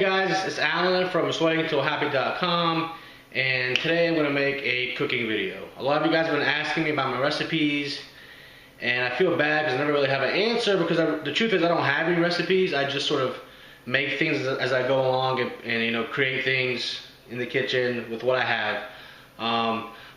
guys, it's Alan from sweatingtohappy.com, and today I'm going to make a cooking video. A lot of you guys have been asking me about my recipes, and I feel bad because I never really have an answer because the truth is I don't have any recipes. I just sort of make things as I go along and you know, create things in the kitchen with what I have.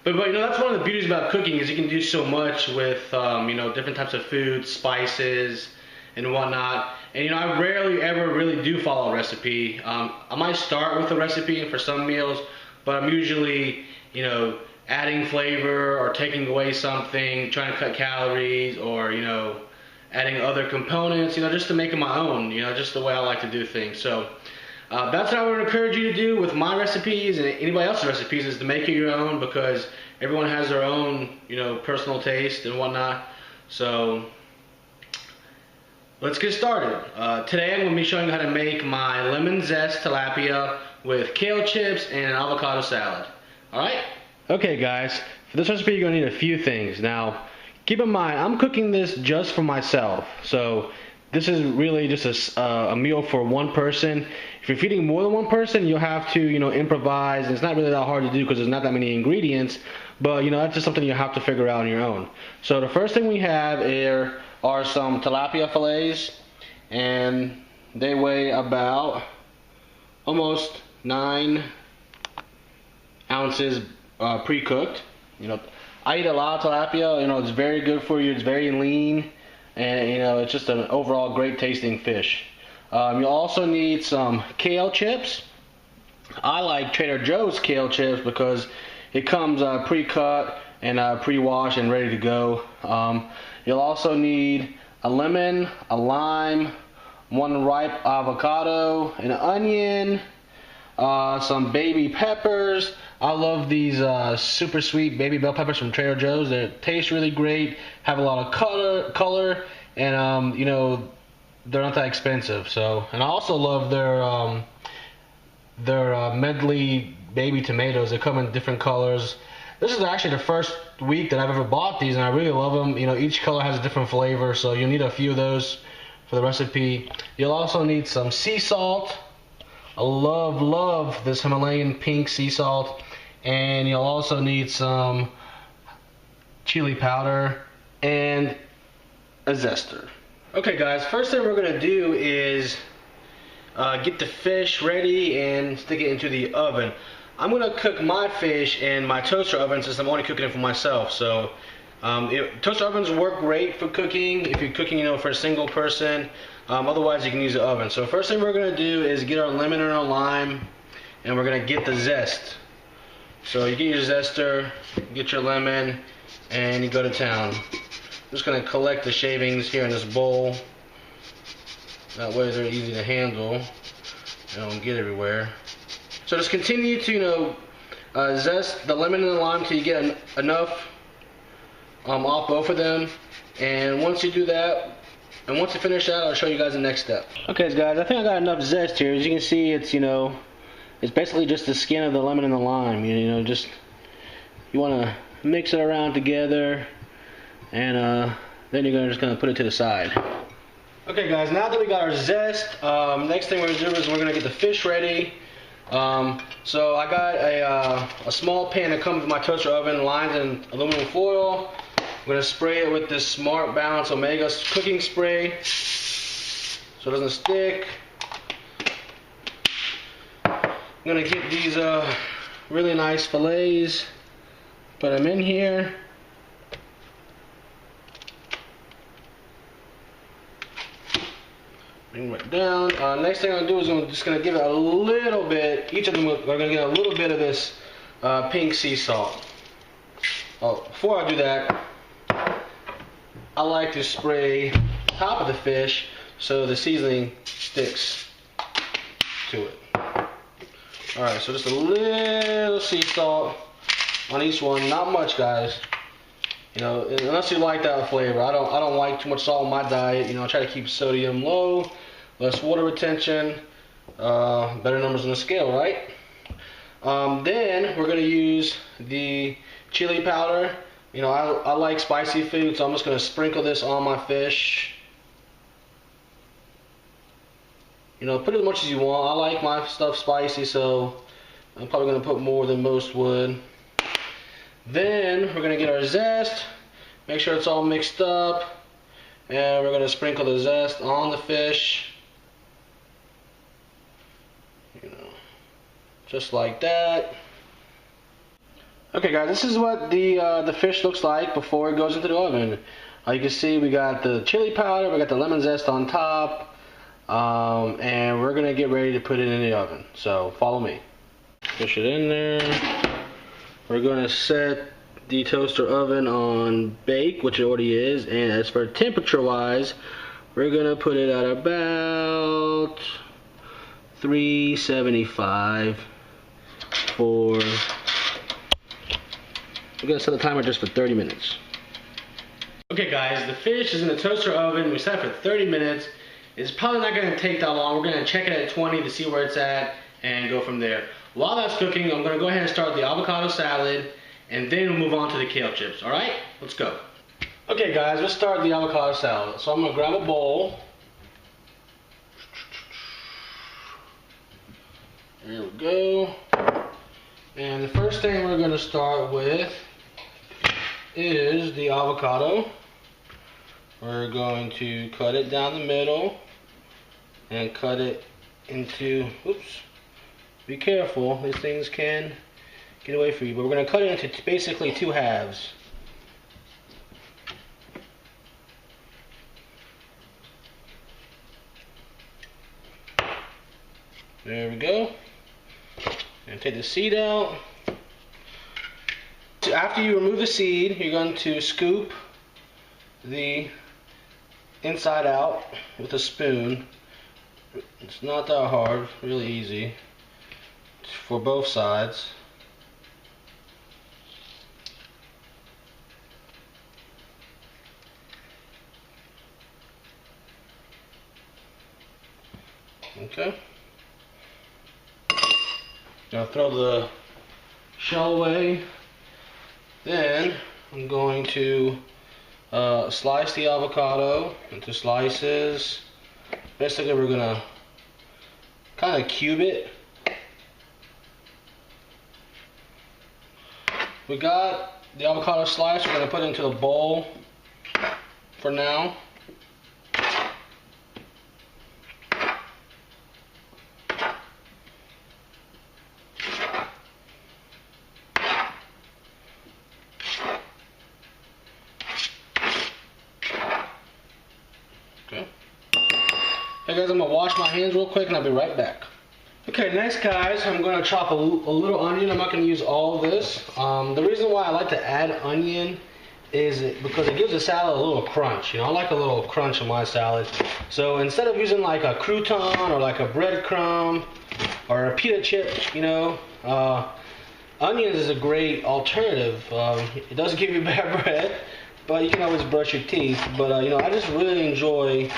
But you know, that's one of the beauties about cooking is you can do so much with you know, different types of foods, spices, and whatnot. And you know, I rarely ever really do follow a recipe. I might start with a recipe for some meals, but I'm usually, you know, adding flavor or taking away something, trying to cut calories, or you know, adding other components, you know, just to make it my own, you know, just the way I like to do things. So that's what I would encourage you to do with my recipes and anybody else's recipes, is to make it your own, because everyone has their own, you know, personal taste and whatnot. So let's get started. Today I'm going to be showing you how to make my lemon zest tilapia with kale chips and an avocado salad. Alright? Okay guys, for this recipe you're going to need a few things. Now, keep in mind, I'm cooking this just for myself. So this is really just a meal for one person. If you're feeding more than one person, you'll have to, you know, improvise. And it's not really that hard to do because there's not that many ingredients. But, you know, that's just something you have to figure out on your own. So the first thing we have here are some tilapia fillets. And they weigh about almost 9 ounces pre-cooked. You know, I eat a lot of tilapia. You know, it's very good for you. It's very lean. And you know, it's just an overall great tasting fish. You'll also need some kale chips. I like Trader Joe's kale chips because it comes pre-cut and pre-washed and ready to go. You'll also need a lemon, a lime, 1 ripe avocado, an onion, some baby peppers. I love these super sweet baby bell peppers from Trader Joe's. They taste really great, have a lot of color, and you know, they're not that expensive. So, and I also love their medley baby tomatoes. They come in different colors. This is actually the first week that I've ever bought these, and I really love them. You know, each color has a different flavor, so you'll need a few of those for the recipe. You'll also need some sea salt. I love this Himalayan pink sea salt. And you'll also need some chili powder and a zester. Okay guys, first thing we're going to do is get the fish ready and stick it into the oven. I'm going to cook my fish in my toaster oven since I'm only cooking it for myself. So toaster ovens work great for cooking if you're cooking, you know, for a single person. Otherwise you can use the oven. So first thing we're going to do is get our lemon and our lime, and we're going to get the zest. So you get your zester, get your lemon, and you go to town. I'm just going to collect the shavings here in this bowl. That way they're easy to handle. They don't get everywhere. So just continue to, you know, zest the lemon and the lime until you get enough off both of them. And once you do that, and once you finish that, I'll show you guys the next step. Okay guys, I think I got enough zest here. As you can see, it's, you know, it's basically just the skin of the lemon and the lime. You know, just you want to mix it around together, and then you're just gonna put it to the side. Okay guys, now that we got our zest, next thing we're gonna do is we're gonna get the fish ready. So I got a small pan that comes with my toaster oven lined in aluminum foil. I'm gonna spray it with this Smart Balance Omega cooking spray so it doesn't stick. I'm gonna get these really nice fillets, put them in here. Bring it down. Next thing I'm gonna do is I'm just gonna give it a little bit. Each of them are gonna get a little bit of this pink sea salt. Oh, before I do that, I like to spray the top of the fish so the seasoning sticks to it. Alright, so just a little sea salt on each one, not much guys. You know, unless you like that flavor. I don't like too much salt in my diet. You know, I try to keep sodium low, less water retention, better numbers on the scale, right? Then we're gonna use the chili powder. You know, I like spicy food, so I'm just gonna sprinkle this on my fish. You know, put as much as you want. I like my stuff spicy, so I'm probably gonna put more than most would. Then we're gonna get our zest, make sure it's all mixed up, and we're gonna sprinkle the zest on the fish. You know, just like that. Okay guys, this is what the fish looks like before it goes into the oven. You can see we got the chili powder, we got the lemon zest on top, and we're gonna get ready to put it in the oven. So follow me. Push it in there. We're gonna set the toaster oven on bake, which it already is, and as for temperature wise, we're gonna put it at about 375 for. We're gonna set the timer just for 30 minutes. Okay guys, the fish is in the toaster oven. We set it for 30 minutes. It's probably not gonna take that long. We're gonna check it at 20 to see where it's at and go from there. While that's cooking, I'm gonna go ahead and start the avocado salad and then we'll move on to the kale chips. All right, let's go. Okay guys, let's start the avocado salad. So I'm gonna grab a bowl. There we go. And the first thing we're gonna start with is the avocado. We're going to cut it down the middle and cut it into, oops, be careful, these things can get away from you, but we're going to cut it into basically two halves. There we go. And take the seed out. After you remove the seed, you're going to scoop the inside out with a spoon. It's not that hard, really easy for both sides. Okay. Now throw the shell away. Then I'm going to slice the avocado into slices. Basically, we're gonna kind of cube it. We got the avocado slice. We're gonna put it into the bowl for now. Okay. Hey guys, I'm gonna wash my hands real quick and I'll be right back. Okay, next guys, I'm gonna chop a little onion. I'm not gonna use all of this. The reason why I like to add onion is because it gives the salad a little crunch. You know, I like a little crunch in my salad. So instead of using like a crouton or like a breadcrumb or a pita chip, you know, onions is a great alternative. It doesn't give you bad bread, but you can always brush your teeth. But you know, I just really enjoy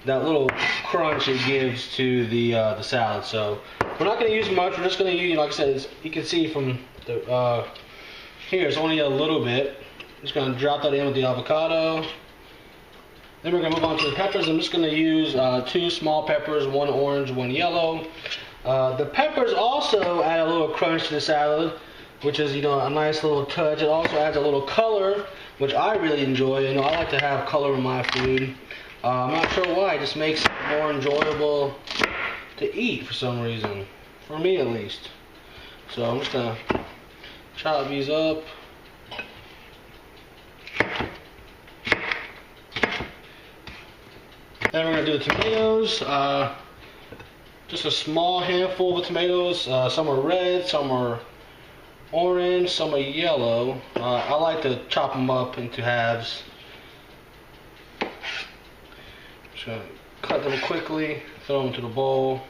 that little crunch it gives to the salad. So we're not going to use much. We're just going to use, like I said, you can see from the here, it's only a little bit. Just going to drop that in with the avocado. Then we're going to move on to the peppers. I'm just going to use 2 small peppers, 1 orange, 1 yellow. The peppers also add a little crunch to the salad, which is, you know, a nice little touch. It also adds a little color, which I really enjoy. You know, I like to have color in my food. I'm not sure why, it just makes it more enjoyable to eat for some reason. For me at least. So I'm just going to chop these up. Then we're going to do the tomatoes. Just a small handful of tomatoes. Some are red, some are orange, some are yellow. I like to chop them up into halves. Just going to cut them quickly, throw them into the bowl.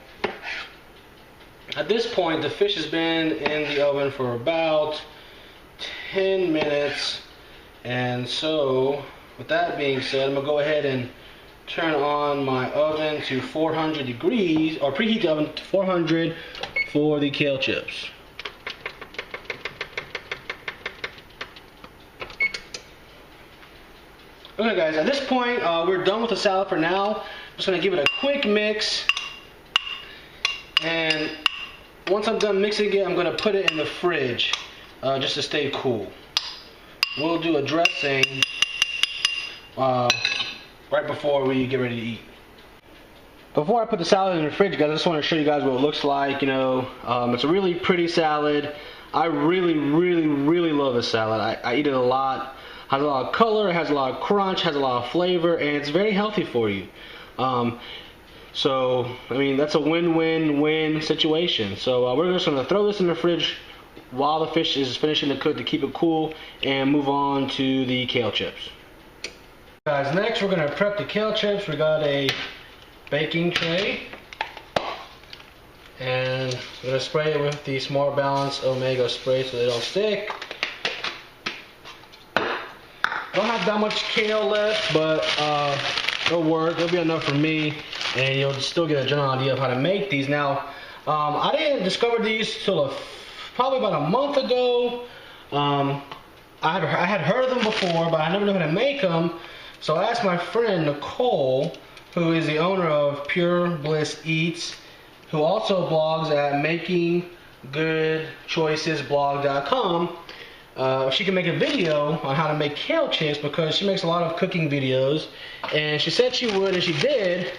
At this point, the fish has been in the oven for about 10 minutes. And so, with that being said, I'm going to go ahead and turn on my oven to 400 degrees, or preheat the oven to 400 for the kale chips. Okay guys, at this point, we're done with the salad for now. Just going to give it a quick mix. And once I'm done mixing it, I'm going to put it in the fridge just to stay cool. We'll do a dressing right before we get ready to eat. Before I put the salad in the fridge, guys, I just want to show you guys what it looks like. You know, it's a really pretty salad. I really love this salad. I eat it a lot. Has a lot of color, it has a lot of crunch, has a lot of flavor, and it's very healthy for you. So, I mean, that's a win-win-win situation. So we're just going to throw this in the fridge while the fish is finishing to cook to keep it cool, and move on to the kale chips. Guys, next we're going to prep the kale chips. We got a baking tray, and we're going to spray it with the Smart Balance Omega spray so they don't stick. Don't have that much kale left, but it'll work. It'll be enough for me, and you'll still get a general idea of how to make these. Now, I didn't discover these till probably about a month ago. I had heard of them before, but I never knew how to make them. So I asked my friend Nicole, who is the owner of Pure Bliss Eats, who also blogs at makinggoodchoicesblog.com. If she can make a video on how to make kale chips, because she makes a lot of cooking videos, and she said she would, and she did.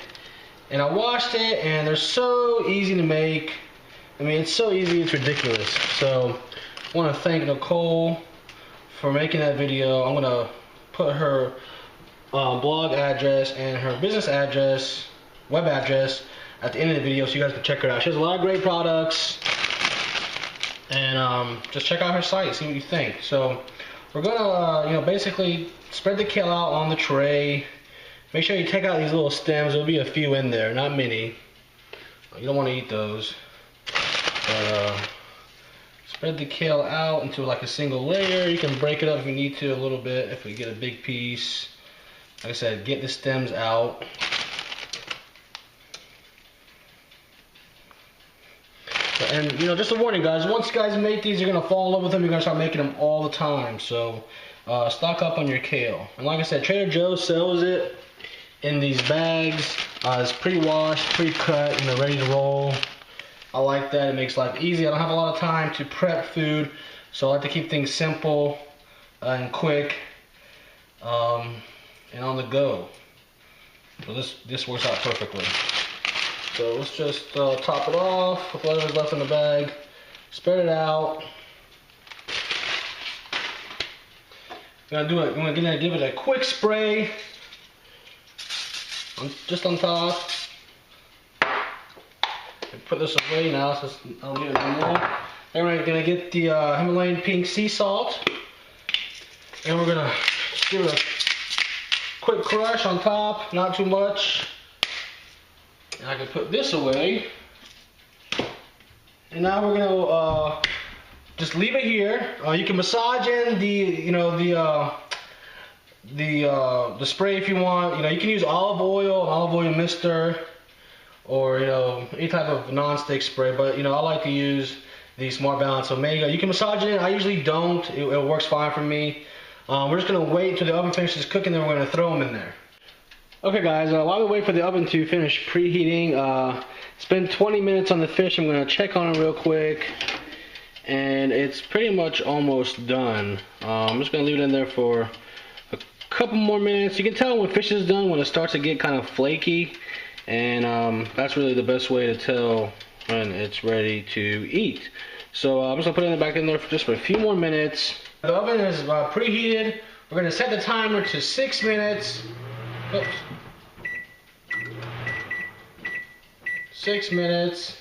And I watched it, and they're so easy to make. I mean, it's so easy, it's ridiculous. So I want to thank Nicole for making that video. I'm gonna put her blog address and her business address, web address, at the end of the video so you guys can check her out. She has a lot of great products. And just check out her site, see what you think. So we're gonna, basically spread the kale out on the tray. Make sure you take out these little stems. There'll be a few in there, not many. You don't want to eat those. But spread the kale out into like a single layer. You can break it up if you need to a little bit. If we get a big piece, like I said, get the stems out. And just a warning, guys, once you guys make these, you're going to fall in love with them. You're going to start making them all the time. So stock up on your kale. And like I said, Trader Joe's sells it in these bags. It's pre-washed, pre-cut, ready to roll. I like that. It makes life easy. I don't have a lot of time to prep food, so I like to keep things simple and quick and on the go. So this works out perfectly. So let's just top it off with whatever's left in the bag. Spread it out. I'm gonna give it a quick spray just on top. Put this away now, so I don't need it anymore. Then we're gonna get the Himalayan pink sea salt, and we're gonna give it a quick crush on top, not too much. And I can put this away. And now we're gonna just leave it here. You can massage in the spray if you want. You can use olive oil mister, or any type of non-stick spray. But I like to use the Smart Balance Omega. You can massage it in. I usually don't. It works fine for me. We're just gonna wait until the oven finishes cooking, then we're gonna throw them in there. Okay guys, while we wait for the oven to finish preheating, it's been 20 minutes on the fish. I'm going to check on it real quick, and it's pretty much almost done. I'm just going to leave it in there for a couple more minutes. You can tell when fish is done when it starts to get kind of flaky, and that's really the best way to tell when it's ready to eat. So I'm just going to put it back in there just for a few more minutes. The oven is preheated. We're going to set the timer to 6 minutes. Oops. 6 minutes.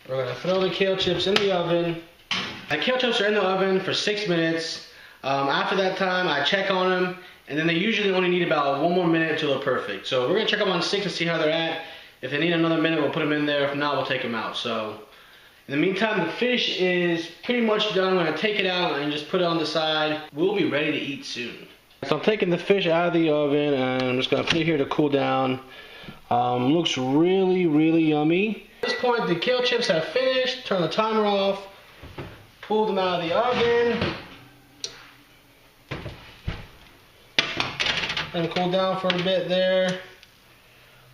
We're going to throw the kale chips in the oven. The kale chips are in the oven for 6 minutes. After that time, I check on them, and then they usually only need about 1 more minute until they're perfect. So we're going to check them on 6 and see how they're at. If they need another minute, we'll put them in there. If not, we'll take them out. So in the meantime, the fish is pretty much done. I'm going to take it out and just put it on the side. We'll be ready to eat soon. So I'm taking the fish out of the oven, and I'm just going to put it here to cool down. Looks really yummy. At this point, the kale chips have finished. Turn the timer off. Pull them out of the oven. And cool down for a bit there.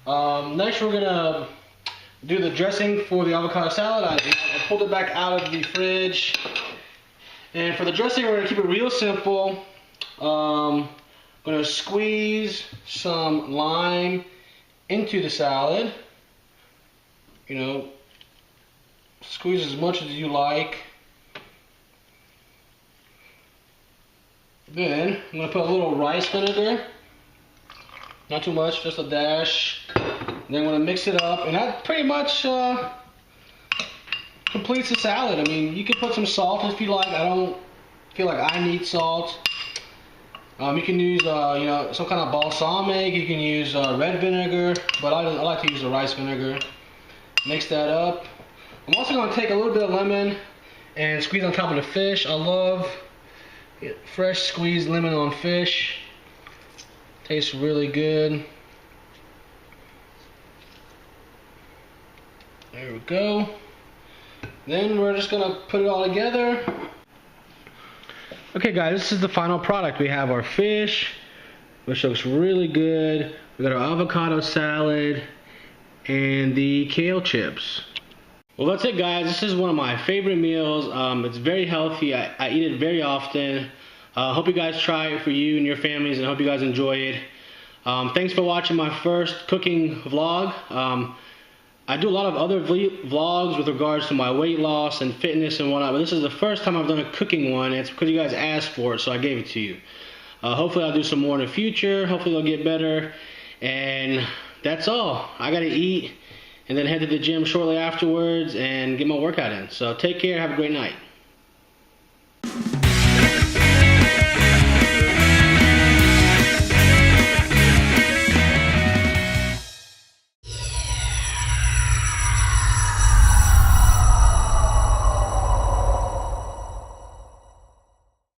Next, we're going to do the dressing for the avocado salad. I pulled it back out of the fridge. And for the dressing, we're gonna keep it real simple. Gonna squeeze some lime into the salad. You know, squeeze as much as you like. Then I'm gonna put a little rice vinegar. Not too much, just a dash. Then I'm gonna mix it up, and that pretty much completes the salad. I mean, you can put some salt if you like. I don't feel like I need salt. You can use you know, some kind of balsamic. You can use red vinegar, but I like to use the rice vinegar. Mix that up. I'm also gonna take a little bit of lemon and squeeze on top of the fish. I love fresh squeezed lemon on fish. Tastes really good. There we go. Then we're just gonna put it all together. Okay guys, this is the final product. We have our fish, which looks really good. We got our avocado salad and the kale chips. Well, that's it guys. This is one of my favorite meals. It's very healthy. I eat it very often. Hope you guys try it for you and your families, and I hope you guys enjoy it. Thanks for watching my first cooking vlog. I do a lot of other vlogs with regards to my weight loss and fitness and whatnot, but this is the first time I've done a cooking one. It's because you guys asked for it, so I gave it to you. Hopefully I'll do some more in the future. Hopefully they'll get better. And that's all. I gotta eat and then head to the gym shortly afterwards and get my workout in. So take care. Have a great night.